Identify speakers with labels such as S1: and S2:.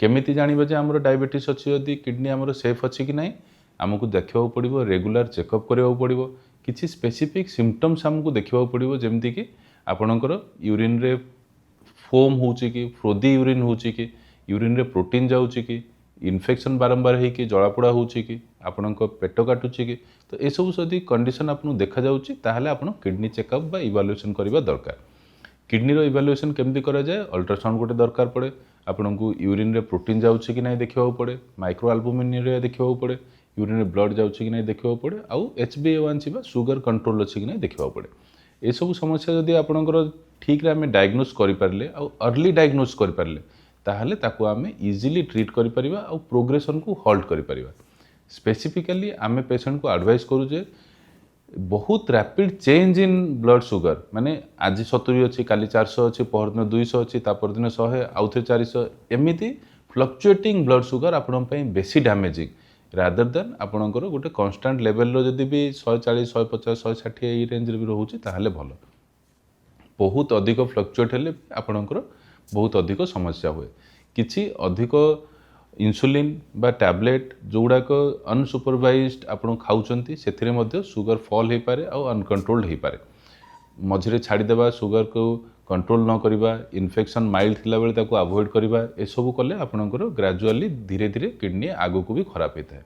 S1: केमिति जानिबा जे हमर डायबिटीज अछि यदि किडनी हमर सेफ अछि कि नहीं आमको देखा पड़ो रेगुलर चेकअप करा पड़ो किसी स्पेसिफिक सिम्पटम्स आमको देखा पड़ो जमती कि आपणकर यूरिन रे फोम हो कि फ्रोदी यूरिन हो कि यूरिन रे प्रोटीन जाऊँगी कि इन्फेक्शन बारंबार हो जलापोड़ा हो कि आपण पेट काटुची कि तो ये सब जदि कंडीशन आपको देखा जाऊँगी ताहले आपण किडनी चेकअप बा इवालुएसन करबा दरकार। किडनी रो इवालुएसन केमती करा जाए अल्ट्रासाउंड गोटे दरकार पड़े आपन को यूरिन रे प्रोटीन जाऊँगी कि नहीं देखा पड़े माइक्रो अल्बुमिन देखा पड़े यूरिन रे ब्लड जाऊँगी कि नहीं देखा पड़े आउ HbA1c सुगर कंट्रोल अच्छी कि नहीं देखा पड़े ये सब समस्या जदि आपणकर ठीक आम डायग्नोज करें आउ अर्ली डायग्नोज करें ताहले ताको आम इजिली ट्रीट करिपरिबा आउ प्रोग्रेसन को हॉल्ट करिपरिबा। स्पेसिफिकली आम पेशेंट को एडवाइस करू जे बहुत rapid change in blood sugar माने आज 70 अच्छी काली 400 अच्छी परदिन 200 अच्छी तापरदिन 100 आउ थे 400 एमती फ्लक्चुएटिंग ब्लड सुगर आपण बेसी डैमेजिंग रादर देन आपणकर गोटे कन्स्टांट लेवल जदि भी 140 150 160 ये रेंज भी रोचे ताहले भल बहुत अधिक फ्लक्चुएट हेले आपणकर बहुत अधिक समस्या हुए किछि अधिक इंसुलिन बा टैबलेट जोगुड़ाक अनसुपरवाइज्ड आपण खाऊचंती सेथिरे मध्य सुगर फॉल हो पारे और अनकंट्रोल्ड हो पारे मझिरे छाड़ीदेवा सुगर को कंट्रोल न करिबा इन्फेक्शन माइल्ड थिला बेले ताको अवॉइड करिबा ए सब कले आपणकर ग्रेजुअली धीरे धीरे किडनी आगो को भी खराब होता है।